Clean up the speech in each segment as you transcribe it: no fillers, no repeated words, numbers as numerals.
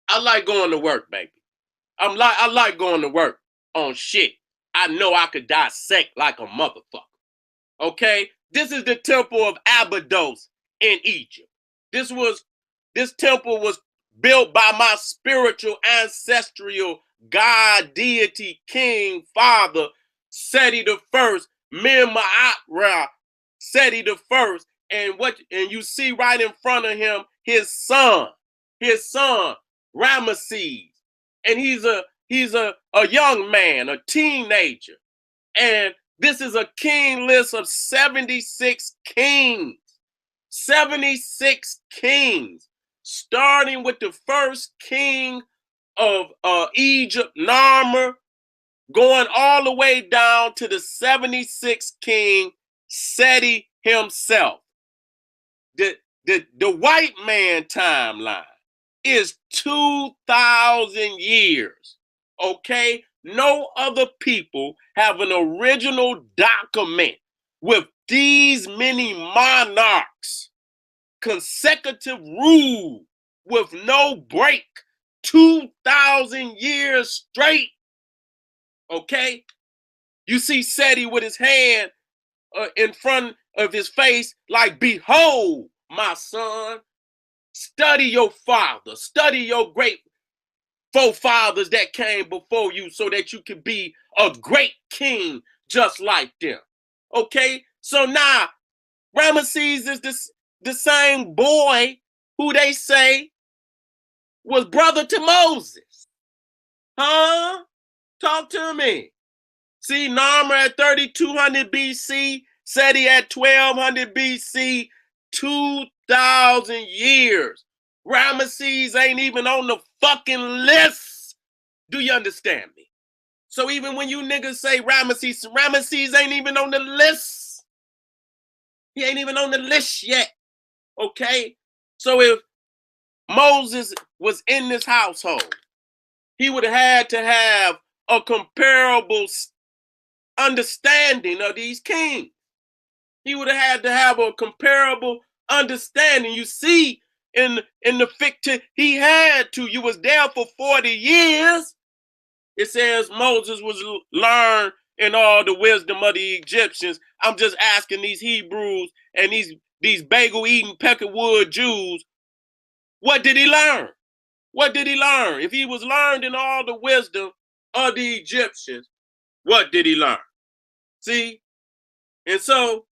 I like going to work, baby. I like going to work on shit I know I could dissect like a motherfucker. Okay? This is the temple of Abydos in Egypt. This temple was built by my spiritual ancestral God, deity, king, father, Seti the First, Min-Ma'at Seti the First, and you see right in front of him his son, Ramesses, and he's a young man, a teenager, and this is a king list of 76 kings. 76 kings, starting with the first king of Egypt, Narmer, going all the way down to the 76th king, Seti himself. The white man timeline is 2,000 years, okay? No other people have an original document with these many monarchs, consecutive rule with no break, 2,000 years straight, okay? You see Seti with his hand in front of his face like, behold, my son, study your father, study your great forefathers that came before you so that you can be a great king just like them. Okay? So now, Ramesses is the same boy who they say was brother to Moses. Huh? Talk to me. See, Narmer at 3200 BC, Seti at 1200 BC, 2,000 years. Ramesses ain't even on the fucking list. Do you understand me? So even when you niggas say Ramesses ain't even on the list. He ain't even on the list yet. Okay? So if Moses was in this household, he would have had to have a comparable understanding of these kings. He would have had to have a comparable understanding. You see, in the fictive, he had to. You was there for 40 years. It says Moses was learned in all the wisdom of the Egyptians. I'm just asking these Hebrews and these bagel-eating peckerwood Jews, what did he learn? What did he learn? If he was learned in all the wisdom of the Egyptians, what did he learn? See? And so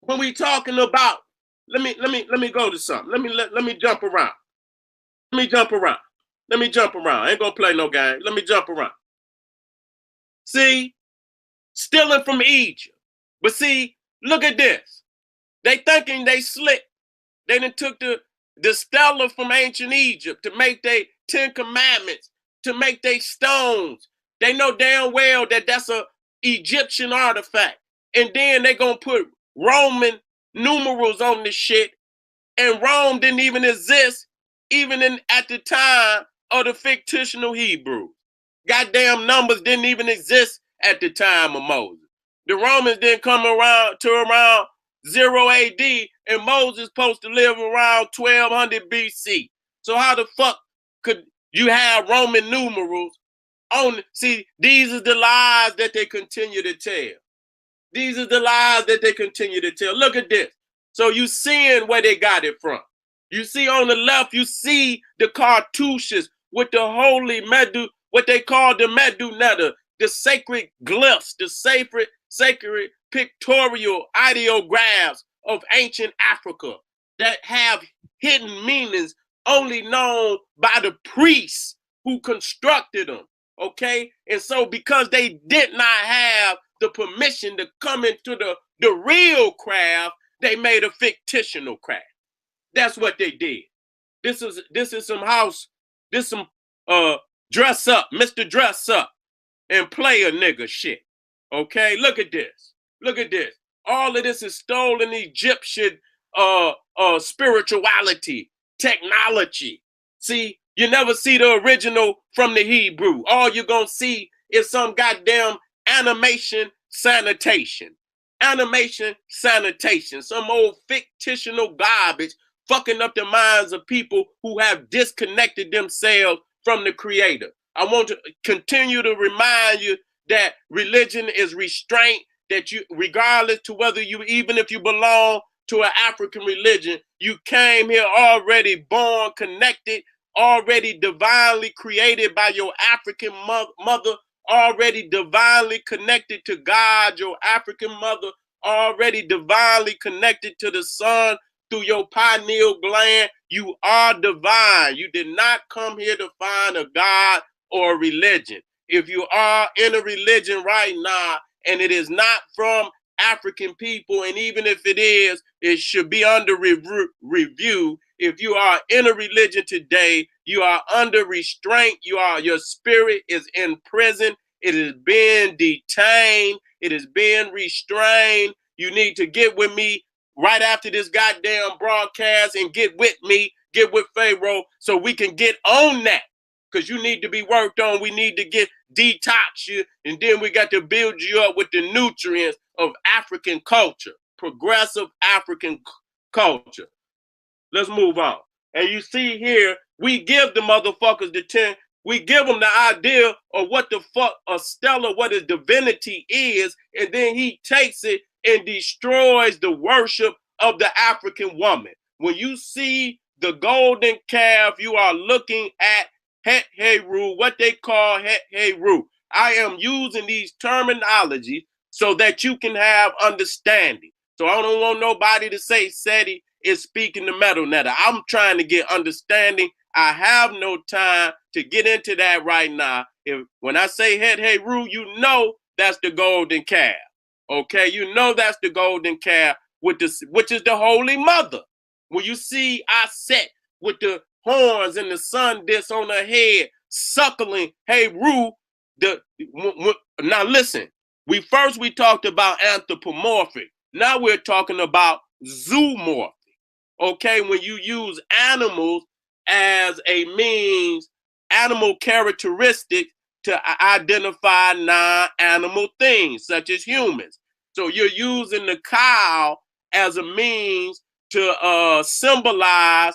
when we talking about, let me go to something. Let me jump around. Let me jump around. Let me jump around. I ain't gonna play no game. Let me jump around. See, stealing from Egypt. But see, look at this. They thinking they slick. They done took the stela from ancient Egypt to make their 10 commandments, to make their stones. They know damn well that that's a Egyptian artifact. And then they gonna put Roman numerals on this shit. And Rome didn't even exist even at the time of the fictional Hebrew. Goddamn numbers didn't even exist at the time of Moses. The Romans didn't come around to around 0 AD, and Moses supposed to live around 1200 BC. So how the fuck could you have Roman numerals on? See, these are the lies that they continue to tell. These are the lies that they continue to tell. Look at this. So you seeing where they got it from. You see on the left, you see the cartouches with the holy medu, what they call the medunetta, the sacred glyphs, the sacred pictorial ideographs of ancient Africa that have hidden meanings only known by the priests who constructed them. Okay? And so because they did not have the permission to come into the real craft, they made a fictional craft. That's what they did. This is some house, this some dress up, Mr. Dress Up and play a nigga shit. Okay, look at this. Look at this. All of this is stolen Egyptian spirituality, technology. See, you never see the original from the Hebrew. All you're gonna see is some goddamn animation sanitation. Animation sanitation. Some old fictional garbage fucking up the minds of people who have disconnected themselves from the Creator. I want to continue to remind you that religion is restraint, that you, regardless to whether you, even if you belong to an African religion, you came here already born, connected, already divinely created by your African mother, already divinely connected to God, your African mother, already divinely connected to the sun through your pineal gland. You are divine. You did not come here to find a God or a religion. If you are in a religion right now and it is not from African people, and even if it is, it should be under review. If you are in a religion today, you are under restraint. Your spirit is in prison. It is being detained. It is being restrained. You need to get with me right after this goddamn broadcast and get with me, get with Pharaoh, so we can get on that. Because you need to be worked on. We need to get detox you, and then we got to build you up with the nutrients of African culture, progressive African culture. Let's move on. And you see here, we give the motherfuckers the 10. We give them the idea of what the fuck a stellar, what a divinity is, and then he takes it and destroys the worship of the African woman. When you see the golden calf, you are looking at Het Heru, what they call Het Heru. I am using these terminologies so that you can have understanding. So I don't want nobody to say Seti is speaking the metal netter. I'm trying to get understanding. I have no time to get into that right now. When I say Het Heru, you know that's the golden calf. Okay, you know that's the golden calf, which is the Holy Mother. When you see I set with the horns and the sun disk on her head, suckling Heru. Now listen, we talked about anthropomorphic. Now we're talking about zoomorphic. Okay, when you use animals as a means, animal characteristics to identify non-animal things such as humans. So you're using the cow as a means to symbolize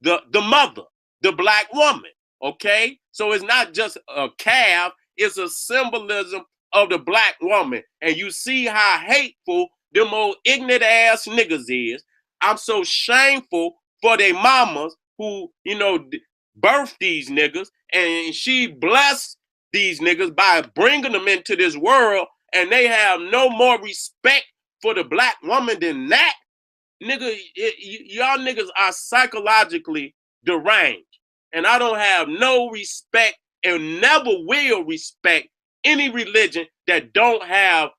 the mother, the black woman. Okay, so it's not just a calf, it's a symbolism of the black woman. And you see how hateful them old ignorant ass niggas is. I'm so shameful for their mamas who, birthed these niggas, and she blessed these niggas by bringing them into this world, and they have no more respect for the black woman than that. Nigga, y'all niggas are psychologically deranged. And I don't have no respect and never will respect any religion that don't have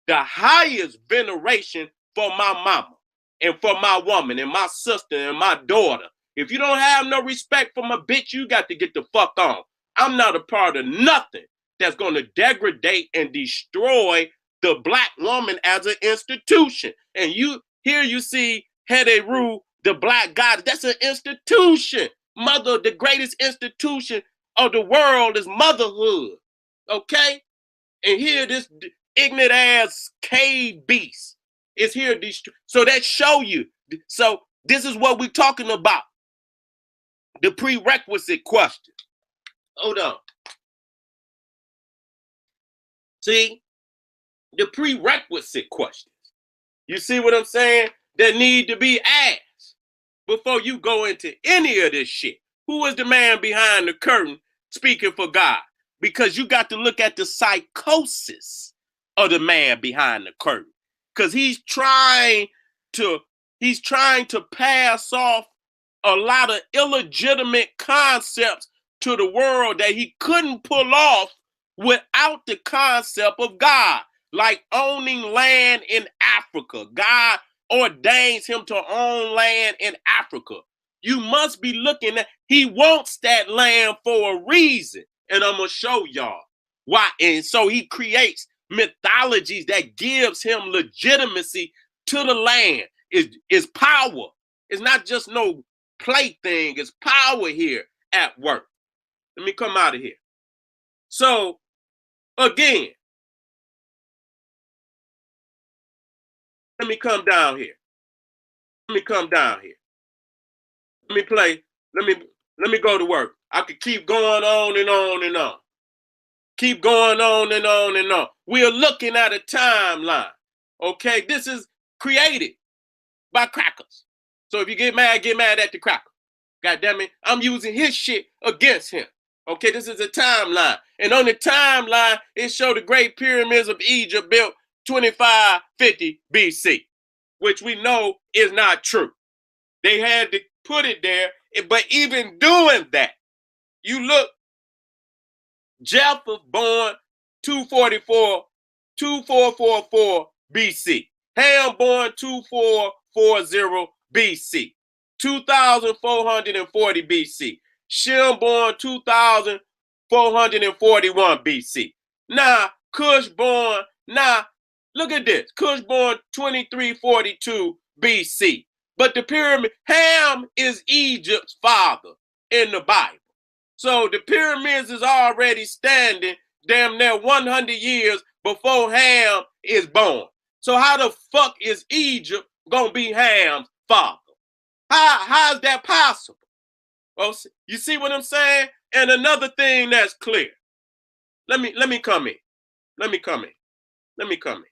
the highest veneration for my mama and for my woman and my sister and my daughter. If you don't have no respect for my bitch, you got to get the fuck on. I'm not a part of nothing that's going to degrade and destroy the black woman as an institution. And here you see Het Heru, the black goddess. That's an institution. Mother, the greatest institution of the world is motherhood. Okay? And here this ignorant ass cave beast is here. So that show you. So this is what we're talking about. The prerequisite question. Hold on. See? The prerequisite questions. You see what I'm saying? That need to be asked before you go into any of this shit. Who is the man behind the curtain speaking for God? Because you got to look at the psychosis of the man behind the curtain. Because he's trying to pass off a lot of illegitimate concepts to the world that he couldn't pull off without the concept of God. Like owning land in Africa. God ordains him to own land in Africa. You must be looking at, he wants that land for a reason. And I'm going to show y'all why. And so he creates mythologies that gives him legitimacy to the land. Is power. It's not just no plaything. It's power here at work. Let me come out of here. So, again, let me come down here. Let me play. Let me go to work. I could keep going on and on and on. Keep going on and on and on. We are looking at a timeline. Okay, this is created by crackers. So if you get mad at the cracker. God damn it, I'm using his shit against him. Okay, this is a timeline. And on the timeline, it showed the Great Pyramids of Egypt built 2550 BC, which we know is not true. They had to put it there, but even doing that, you look, Jeff was born 2444 BC. Ham born 2440 BC. 2440 BC. Shem born 2441 BC. Now, Cush born, look at this. Cush born 2342 BC. But the pyramid, Ham is Egypt's father in the Bible. So the pyramids is already standing damn near 100 years before Ham is born. So how the fuck is Egypt gonna be Ham's father? How is that possible? Well, you see what I'm saying? And another thing that's clear. Let me come in. Let me come in. Let me come in.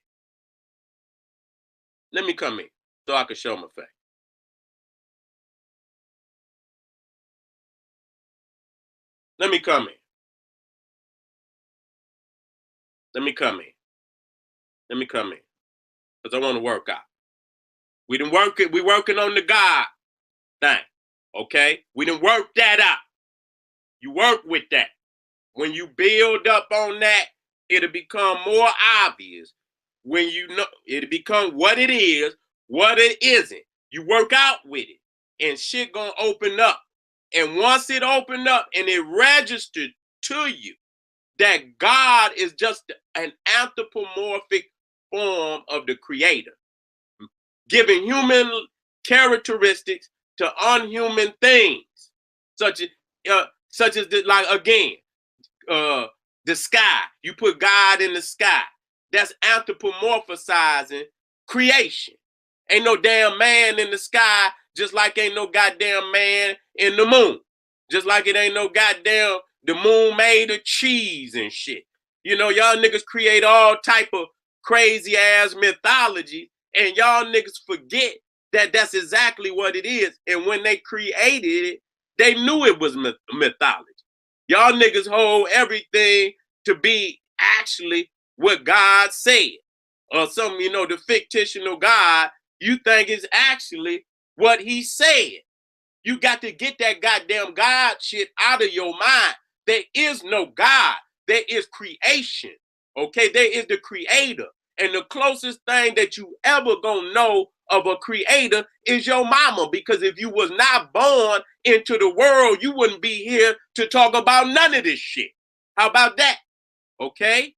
Let me come in so I can show my face. Let me come in. Let me come in. Let me come in. Because I want to work out. We done work it. We working on the God thing. Okay? We done work that out. You work with that. When you build up on that, it'll become more obvious. When you know, it'll become what it is, what it isn't. You work out with it. And shit gonna open up. And once it opened up and it registered to you that God is just an anthropomorphic form of the creator, giving human characteristics to unhuman things, such as like, again, the sky. You put God in the sky. That's anthropomorphizing creation. Ain't no damn man in the sky, just like ain't no goddamn man in the moon. Just like it ain't no goddamn, the moon made of cheese and shit. You know, y'all niggas create all type of crazy ass mythology, and y'all niggas forget that that's exactly what it is. And when they created it, they knew it was mythology. Y'all niggas hold everything to be actually what God said. Or some, you know, the fictional God, you think is actually what he said. You got to get that goddamn God shit out of your mind. There is no God. There is creation. Okay, there is the creator. And the closest thing that you ever gonna know of a creator is your mama. Because if you was not born into the world, you wouldn't be here to talk about none of this shit. How about that? Okay?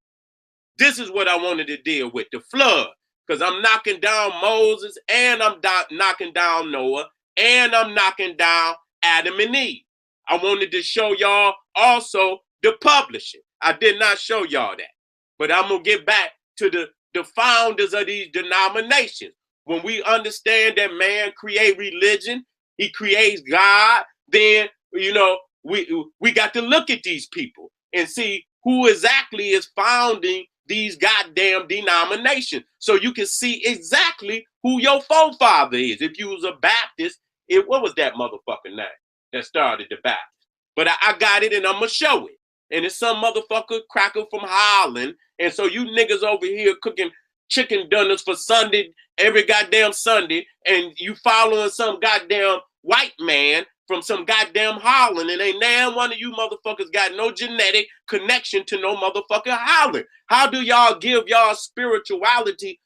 This is what I wanted to deal with, the flood. Because I'm knocking down Moses, and I'm knocking down Noah, and I'm knocking down Adam and Eve. I wanted to show y'all also the publishing. I did not show y'all that. But I'm going to get back to the founders of these denominations. When we understand that man create religion, he creates God, then, you know, we got to look at these people and see who exactly is founding these goddamn denominations. So you can see exactly who your forefather is. If you was a Baptist, what was that motherfucking name that started the Baptist? But I got it, and I'm going to show it. And it's some motherfucker cracker from Holland. And so you niggas over here cooking chicken dinners for Sunday, every goddamn Sunday, and you following some goddamn white man from some goddamn Holland, and ain't now one of you motherfuckers got no genetic connection to no motherfucking Holland. How do y'all give y'all spirituality